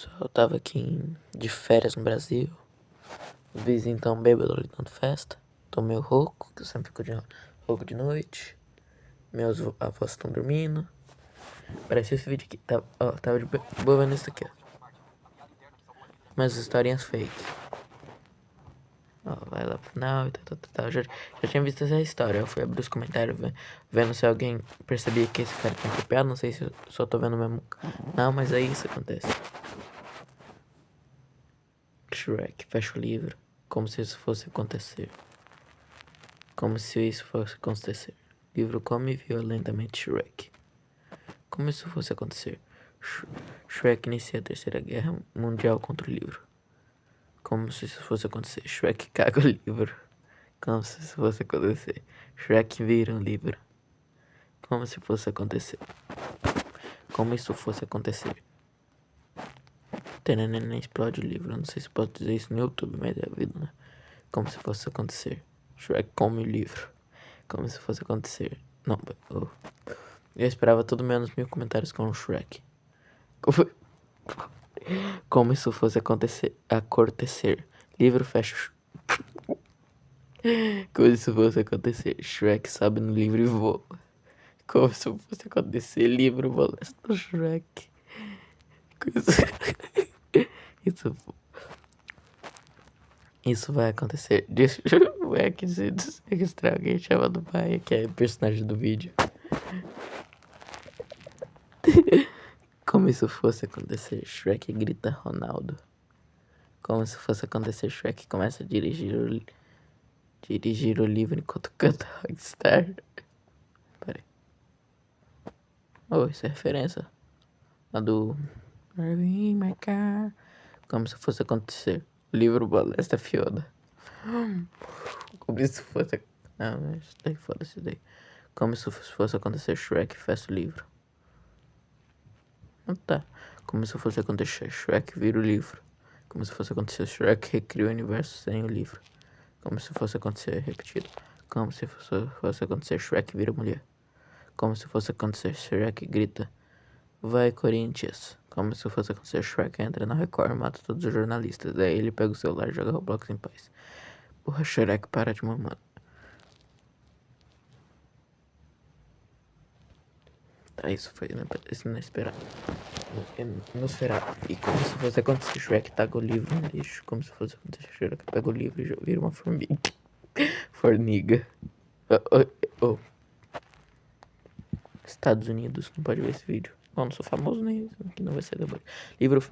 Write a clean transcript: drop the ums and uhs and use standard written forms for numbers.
pessoal, eu tava aqui de férias no Brasil. Os vizinhos tão bêbados ali dando festa. Tô meio rouco, que eu sempre fico rouco de noite. Meus avós estão dormindo. Parece esse vídeo aqui. Tava de boa vendo isso aqui, ó. Umas historinhas fake. Ó, vai lá pro final e tal. Já tinha visto essa história. Eu fui abrir os comentários vendo se alguém percebia que esse cara tinha copiado. Não sei se eu só tô vendo mesmo. Não, mas aí isso acontece. Shrek fecha o livro, como se isso fosse acontecer. Como se isso fosse acontecer. Livro come violentamente Shrek. Como isso fosse acontecer. Shrek inicia a Terceira Guerra Mundial contra o livro. Como se isso fosse acontecer. Shrek caga o livro. Como se isso fosse acontecer. Shrek vira um livro. Como se fosse acontecer. Como isso fosse acontecer. Tenenene explode o livro. Não sei se posso dizer isso no YouTube, mas é a vida, né? Como se fosse acontecer. Shrek come o livro. Como se fosse acontecer. Não, eu esperava tudo menos 1000 comentários com o Shrek. Como isso fosse acontecer. Livro fecha. Como isso fosse acontecer. Shrek sobe no livro e voa. Como isso fosse acontecer. Livro molesta o Shrek. Isso vai acontecer. Deixa eu ver aqui se registrar alguém chamado Baia, que é personagem do vídeo. Como isso fosse acontecer, Shrek grita Ronaldo. Como se fosse acontecer, Shrek começa a dirigir o livro enquanto canta Rockstar. Pera aí. Oh, isso é referência. A do Marvin in my car. Como se fosse acontecer. O livro molesta a Fiona. Como isso fosse... Não, mas daí foda-se daí. Como se fosse acontecer, Shrek fecha o livro. Não tá. Como se fosse acontecer, Shrek vira o livro. Como se fosse acontecer, Shrek recria o universo sem o livro. Como se fosse acontecer, repetido. Como se fosse acontecer, Shrek vira mulher. Como se fosse acontecer, Shrek grita vai Corinthians. Como se fosse acontecer, Shrek entra na Record e mata todos os jornalistas. Daí ele pega o celular e joga Roblox em paz. Porra, Shrek, para de mamar. Tá, isso foi inesperado. E como se fosse acontecer, Shrek taca o livro no lixo. Como se fosse acontecer, Shrek pega o livro e vira uma formiga. Formiga. Oh. Estados Unidos, não pode ver esse vídeo. Bom, não sou famoso nem isso, que não vai ser depois. Livro